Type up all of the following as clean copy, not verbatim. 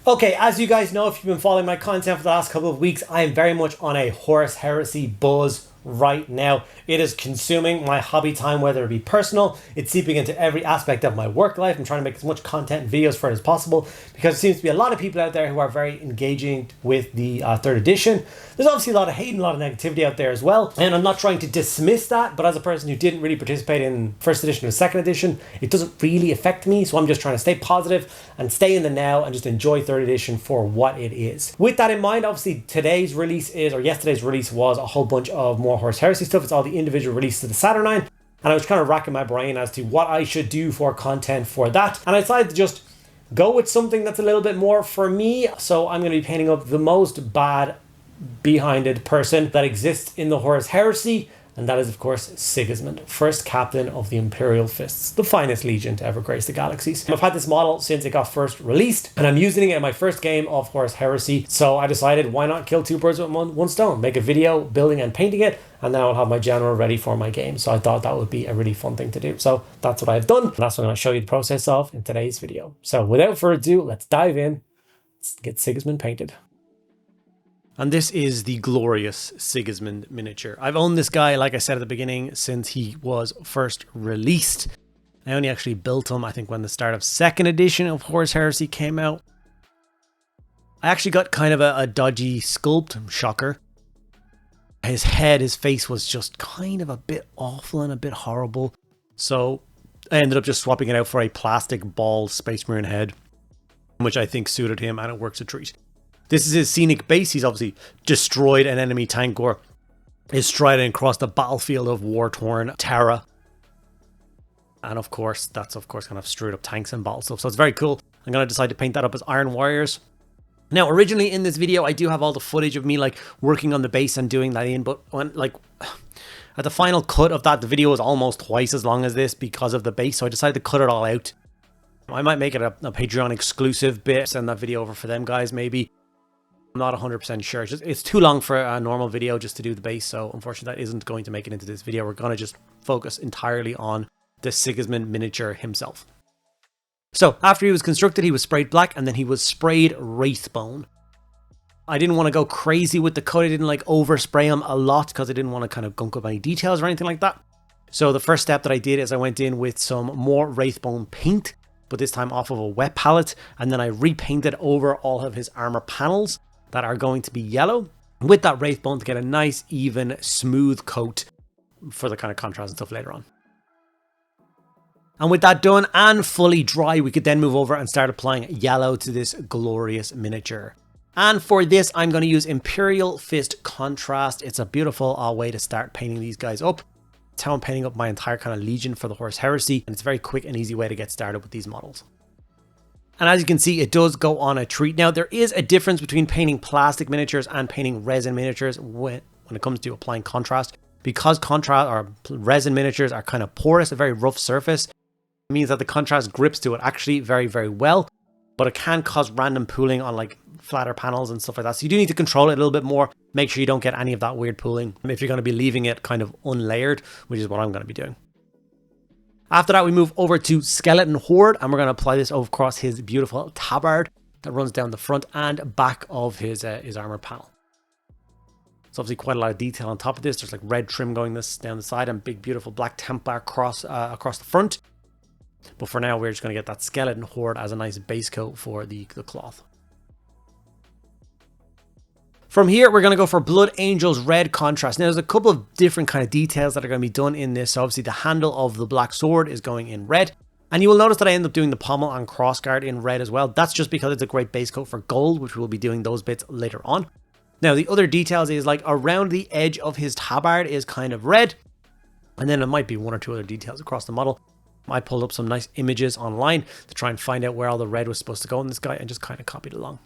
Okay, as you guys know, if you've been following my content for the last couple of weeks, I am very much on a Horus Heresy buzz right now. It is consuming my hobby time, whether it be personal, it's seeping into every aspect of my work life. I'm trying to make as much content and videos for it as possible because there seems to be a lot of people out there who are very engaging with the third edition. There's obviously a lot of hate and a lot of negativity out there as well, and I'm not trying to dismiss that, but as a person who didn't really participate in first edition or second edition, it doesn't really affect me, so I'm just trying to stay positive and stay in the now and just enjoy third edition for what it is. With that in mind, obviously today's release is, or yesterday's release was, a whole bunch of more Horus Heresy stuff. It's all the individual releases of the Saturnine, and I was kind of racking my brain as to what I should do for content for that, and I decided to just go with something that's a little bit more for me. So I'm going to be painting up the most bad behind-it person that exists in the Horus Heresy, and that is of course Sigismund, first captain of the Imperial Fists, the finest legion to ever grace the galaxies. I've had this model since it got first released, and I'm using it in my first game of Horus Heresy, so I decided why not kill two birds with one stone, make a video building and painting it, and then I'll have my general ready for my game. So I thought that would be a really fun thing to do. So that's what I've done, and that's what I'm going to show you the process of in today's video. So without further ado, let's dive in, let's get Sigismund painted. And this is the glorious Sigismund miniature. I've owned this guy, like I said at the beginning, since he was first released. I only actually built him, I think, when the start of second edition of Horus Heresy came out. I actually got kind of a dodgy sculpt, shocker. His head, his face was just kind of a bit awful and a bit horrible. So I ended up just swapping it out for a plastic bald Space Marine head, which I think suited him, and it works a treat. This is his scenic base. He's obviously destroyed an enemy tank or is striding across the battlefield of war-torn Terra. And of course, that's of course kind of straight up tanks and battle stuff. So it's very cool. I'm going to decide to paint that up as Iron Warriors. Now, originally in this video, I do have all the footage of me like working on the base and doing that in, but when like at the final cut of that, the video is almost twice as long as this because of the base. So I decided to cut it all out. I might make it a Patreon exclusive bit, send that video over for them guys maybe. I'm not 100% sure. It's too long for a normal video just to do the base, so unfortunately that isn't going to make it into this video. We're going to just focus entirely on the Sigismund miniature himself. So after he was constructed, he was sprayed black, and then he was sprayed Wraithbone. I didn't want to go crazy with the cut. I didn't like overspray him a lot because I didn't want to kind of gunk up any details or anything like that. So the first step that I did is I went in with some more Wraithbone paint, but this time off of a wet palette, and then I repainted over all of his armor panels that are going to be yellow with that Wraithbone to get a nice, even, smooth coat for the kind of contrast and stuff later on. And with that done and fully dry, we could then move over and start applying yellow to this glorious miniature. And for this, I'm going to use Imperial Fist Contrast. It's a beautiful way to start painting these guys up. It's how I'm painting up my entire kind of legion for the Horus Heresy, and it's a very quick and easy way to get started with these models. And as you can see, it does go on a treat. Now, there is a difference between painting plastic miniatures and painting resin miniatures when it comes to applying contrast. Because contrast or resin miniatures are kind of porous, a very rough surface, it means that the contrast grips to it actually very, very well. But it can cause random pooling on like flatter panels and stuff like that. So you do need to control it a little bit more. Make sure you don't get any of that weird pooling if you're going to be leaving it kind of unlayered, which is what I'm going to be doing. After that, we move over to Skeleton Horde, and we're going to apply this over across his beautiful tabard that runs down the front and back of his armor panel. So obviously quite a lot of detail on top of this. There's like red trim going down the side and big beautiful black Templar Cross across the front. But for now, we're just going to get that Skeleton Horde as a nice base coat for the cloth. From here, we're going to go for Blood Angel's red contrast. Now, there's a couple of different kind of details that are going to be done in this. So obviously, the handle of the black sword is going in red. And you will notice that I end up doing the pommel and crossguard in red as well. That's just because it's a great base coat for gold, which we'll be doing those bits later on. Now, the other details is like around the edge of his tabard is kind of red. And then there might be one or two other details across the model. I pulled up some nice images online to try and find out where all the red was supposed to go in this guy and just kind of copied along.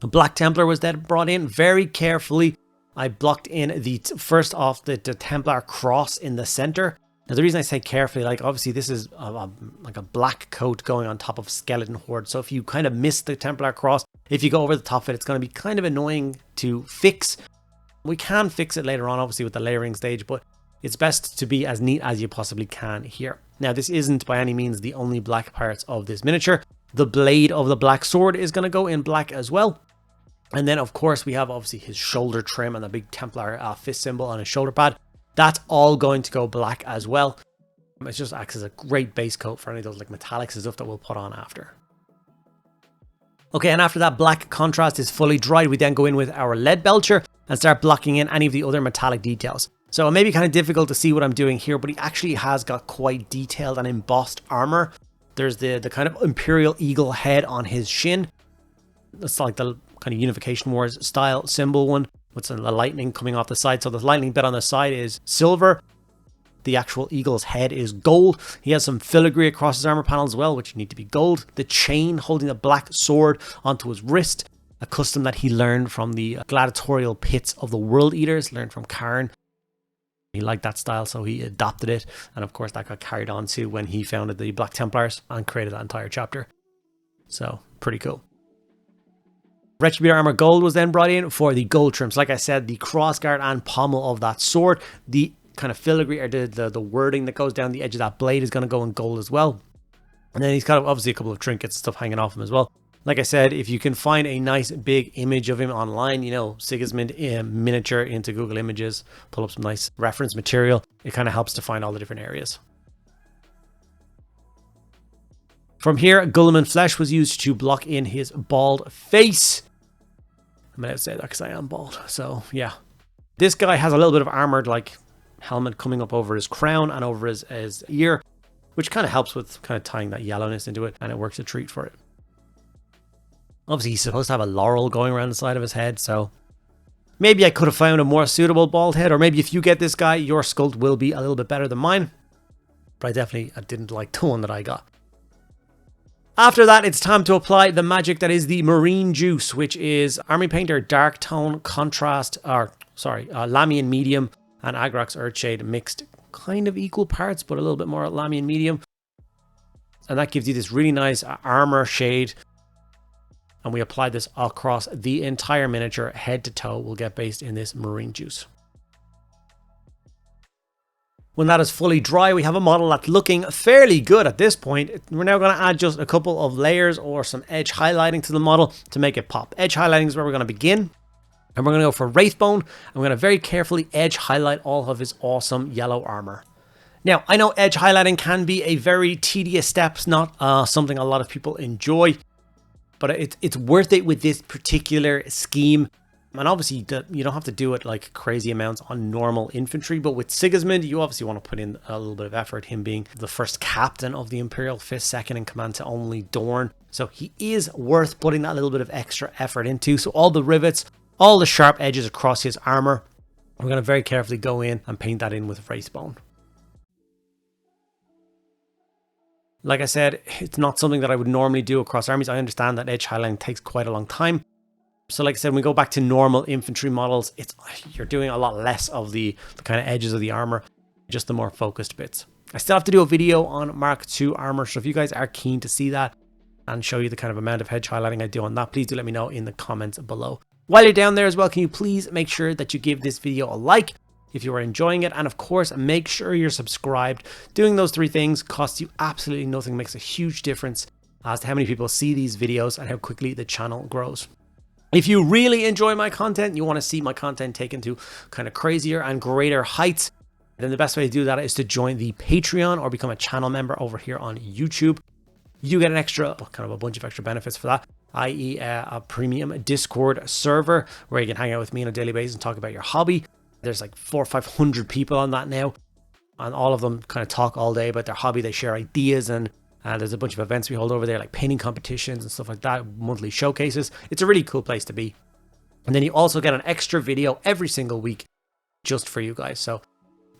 The Black Templar was then brought in very carefully. I blocked in the first off the Templar Cross in the center. Now the reason I say carefully, like obviously this is like a black coat going on top of Skeleton Horde. So if you kind of miss the Templar Cross, if you go over the top of it, it's going to be kind of annoying to fix. We can fix it later on, obviously with the layering stage, but it's best to be as neat as you possibly can here. Now this isn't by any means the only black parts of this miniature. The blade of the black sword is going to go in black as well. And then, of course, we have obviously his shoulder trim and the big Templar Fist symbol on his shoulder pad. That's all going to go black as well. It just acts as a great base coat for any of those like metallics and stuff that we'll put on after. Okay, and after that black contrast is fully dried, we then go in with our lead belcher and start blocking in any of the other metallic details. So it may be kind of difficult to see what I'm doing here, but he actually has got quite detailed and embossed armor. There's the kind of Imperial eagle head on his shin. That's like the kind of Unification Wars style symbol one with the lightning coming off the side. So the lightning bit on the side is silver. The actual eagle's head is gold. He has some filigree across his armor panel as well, which need to be gold. The chain holding the black sword onto his wrist, a custom that he learned from the gladiatorial pits of the World Eaters, learned from Karn. He liked that style, so he adopted it. And of course, that got carried on to when he founded the Black Templars and created that entire chapter. So, pretty cool. Retributor armor gold was then brought in for the gold trims. Like I said, the crossguard and pommel of that sword, the kind of filigree or the wording that goes down the edge of that blade is going to go in gold as well. And then he's got obviously a couple of trinkets and stuff hanging off him as well. Like I said, if you can find a nice big image of him online, you know, Sigismund miniature into Google Images, pull up some nice reference material, it kind of helps to find all the different areas. From here, Guilliman flesh was used to block in his bald face. I'm going to say that because I am bald. So, yeah. This guy has a little bit of armored, like, helmet coming up over his crown and over his ear, which kind of helps with kind of tying that yellowness into it, and it works a treat for it. Obviously, he's supposed to have a laurel going around the side of his head, so maybe I could have found a more suitable bald head, or maybe if you get this guy, your sculpt will be a little bit better than mine. But I didn't like the one that I got. After that, it's time to apply the magic that is the Marine Juice, which is Army Painter Dark Tone Contrast, Lamian Medium and Agrax Earthshade mixed kind of equal parts, but a little bit more Lamian Medium. And that gives you this really nice armor shade. And we apply this across the entire miniature, head to toe, will get based in this Marine Juice. When that is fully dry, we have a model that's looking fairly good at this point. We're now going to add just a couple of layers or some edge highlighting to the model to make it pop. Edge highlighting is where we're going to begin. And we're going to go for Wraithbone. And we're going to very carefully edge highlight all of his awesome yellow armor. Now, I know edge highlighting can be a very tedious step. It's not something a lot of people enjoy. But it's worth it with this particular scheme. And obviously, you don't have to do it like crazy amounts on normal infantry. But with Sigismund, you obviously want to put in a little bit of effort. Him being the first captain of the Imperial Fist, second in command to only Dorn. So he is worth putting that little bit of extra effort into. So all the rivets, all the sharp edges across his armor, we're going to very carefully go in and paint that in with Wraithbone. Like I said, it's not something that I would normally do across armies. I understand that edge highlighting takes quite a long time. So like I said, when we go back to normal infantry models, you're doing a lot less of the kind of edges of the armor, just the more focused bits. I still have to do a video on Mark II armor, so if you guys are keen to see that and show you the kind of amount of edge highlighting I do on that, please do let me know in the comments below. While you're down there as well, can you please make sure that you give this video a like if you are enjoying it, and of course make sure you're subscribed. Doing those three things costs you absolutely nothing, makes a huge difference as to how many people see these videos and how quickly the channel grows. If you really enjoy my content, you want to see my content taken to kind of crazier and greater heights, then the best way to do that is to join the Patreon or become a channel member over here on YouTube. You get an extra, kind of a bunch of extra benefits for that, i.e. a premium Discord server where you can hang out with me on a daily basis and talk about your hobby. There's like 400 or 500 people on that now, and all of them kind of talk all day about their hobby. They share ideas, and there's a bunch of events we hold over there, like painting competitions and stuff like that, monthly showcases. It's a really cool place to be. And then you also get an extra video every single week just for you guys. So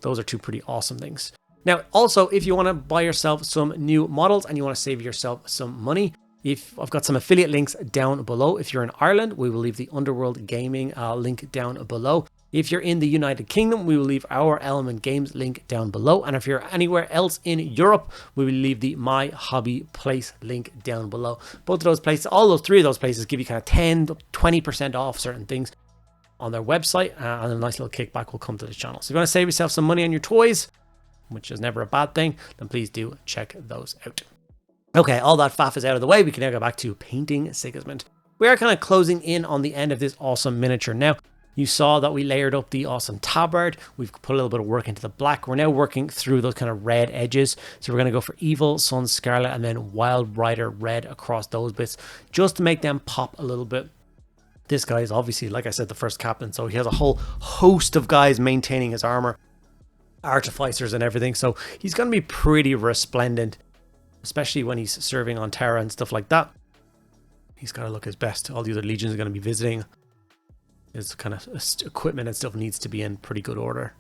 those are two pretty awesome things. Now, also, if you want to buy yourself some new models and you want to save yourself some money, I've got some affiliate links down below. If you're in Ireland, we will leave the Underworld Gaming link down below. If you're in the United Kingdom, we will leave our Element Games link down below. And if you're anywhere else in Europe, we will leave the My Hobby Place link down below. Both of those places, all those three of those places give you kind of 10 to 20% off certain things on their website, and a nice little kickback will come to the channel. So if you want to save yourself some money on your toys, which is never a bad thing, then please do check those out. Okay, all that faff is out of the way. We can now go back to painting Sigismund. We are kind of closing in on the end of this awesome miniature now. You saw that we layered up the awesome tabard. We've put a little bit of work into the black. We're now working through those kind of red edges. So we're going to go for Evil, Sun Scarlet, and then Wild Rider Red across those bits, just to make them pop a little bit. This guy is obviously, like I said, the first captain. So he has a whole host of guys maintaining his armor, artificers and everything. So he's going to be pretty resplendent, especially when he's serving on Terra and stuff like that. He's got to look his best. All the other legions are going to be visiting. His kind of equipment and stuff needs to be in pretty good order.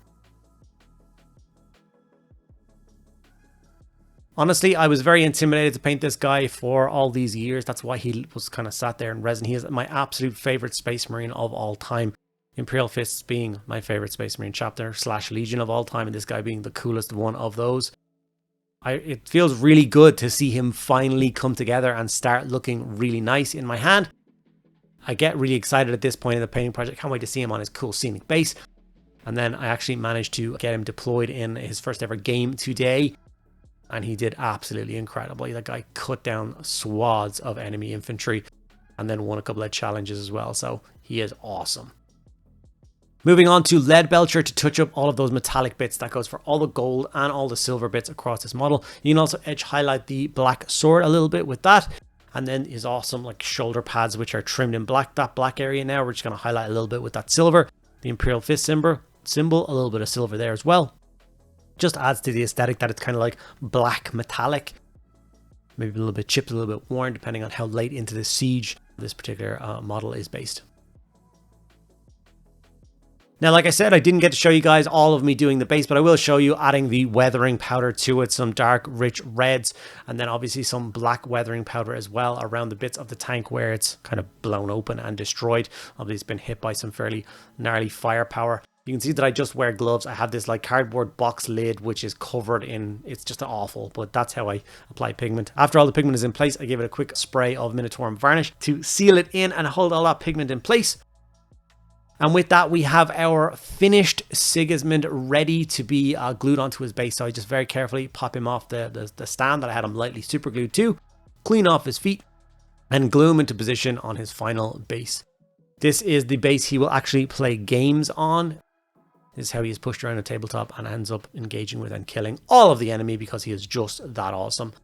Honestly, I was very intimidated to paint this guy for all these years. That's why he was kind of sat there in resin. He is my absolute favorite Space Marine of all time. Imperial Fists being my favorite Space Marine chapter / Legion of all time, and this guy being the coolest one of those. It feels really good to see him finally come together and start looking really nice in my hand. I get really excited at this point in the painting project. Can't wait to see him on his cool scenic base. And then I actually managed to get him deployed in his first ever game today. And he did absolutely incredibly. That guy cut down swaths of enemy infantry and then won a couple of challenges as well. So he is awesome. Moving on to Lead Belcher to touch up all of those metallic bits. That goes for all the gold and all the silver bits across this model. You can also edge highlight the black sword a little bit with that. And then his awesome like shoulder pads, which are trimmed in black. That black area now, we're just going to highlight a little bit with that silver. The Imperial Fist symbol, a little bit of silver there as well. Just adds to the aesthetic that it's kind of like black metallic. Maybe a little bit chipped, a little bit worn, depending on how late into the siege this particular model is based. Now, like I said, I didn't get to show you guys all of me doing the base, but I will show you adding the weathering powder to it, some dark, rich reds, and then obviously some black weathering powder as well around the bits of the tank where it's kind of blown open and destroyed. Obviously, it's been hit by some fairly gnarly firepower. You can see that I just wear gloves. I have this like cardboard box lid, which is covered in, it's just awful, but that's how I apply pigment. After all the pigment is in place, I give it a quick spray of Minotaur varnish to seal it in and hold all that pigment in place. And with that, we have our finished Sigismund ready to be glued onto his base. So I just very carefully pop him off the stand that I had him lightly super glued to, clean off his feet, and glue him into position on his final base. This is the base he will actually play games on. This is how he is pushed around a tabletop and ends up engaging with and killing all of the enemy because he is just that awesome.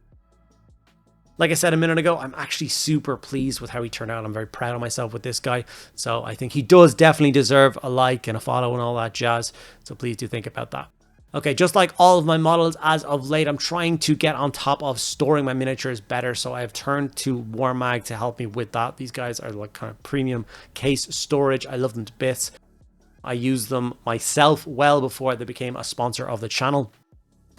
Like I said a minute ago, I'm actually super pleased with how he turned out. I'm very proud of myself with this guy. So I think he does definitely deserve a like and a follow and all that jazz. So please do think about that. Okay, just like all of my models as of late, I'm trying to get on top of storing my miniatures better. So I've turned to Warmag to help me with that. These guys are like kind of premium case storage. I love them to bits. I used them myself well before they became a sponsor of the channel.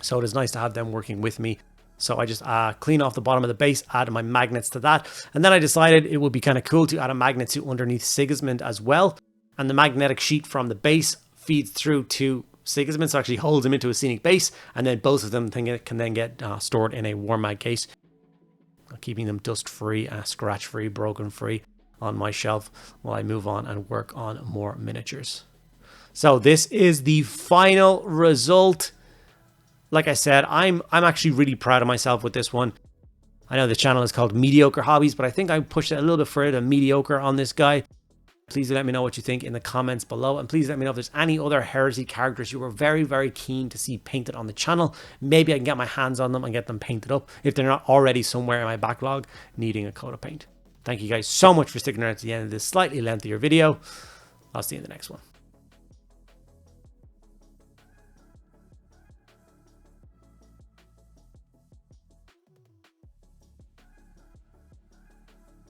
So it is nice to have them working with me. So I just clean off the bottom of the base, add my magnets to that. And then I decided it would be kind of cool to add a magnet to underneath Sigismund as well. And the magnetic sheet from the base feeds through to Sigismund, so actually holds him into a scenic base. And then both of them can then get stored in a Warmag case, keeping them dust-free, scratch-free, broken-free on my shelf while I move on and work on more miniatures. So this is the final result. Like I said, I'm actually really proud of myself with this one. I know the channel is called Mediocre Hobbies, but I think I pushed it a little bit further than mediocre on this guy. Please let me know what you think in the comments below. And please let me know if there's any other Heresy characters you were very, very keen to see painted on the channel. Maybe I can get my hands on them and get them painted up if they're not already somewhere in my backlog needing a coat of paint. Thank you guys so much for sticking around to the end of this slightly lengthier video. I'll see you in the next one.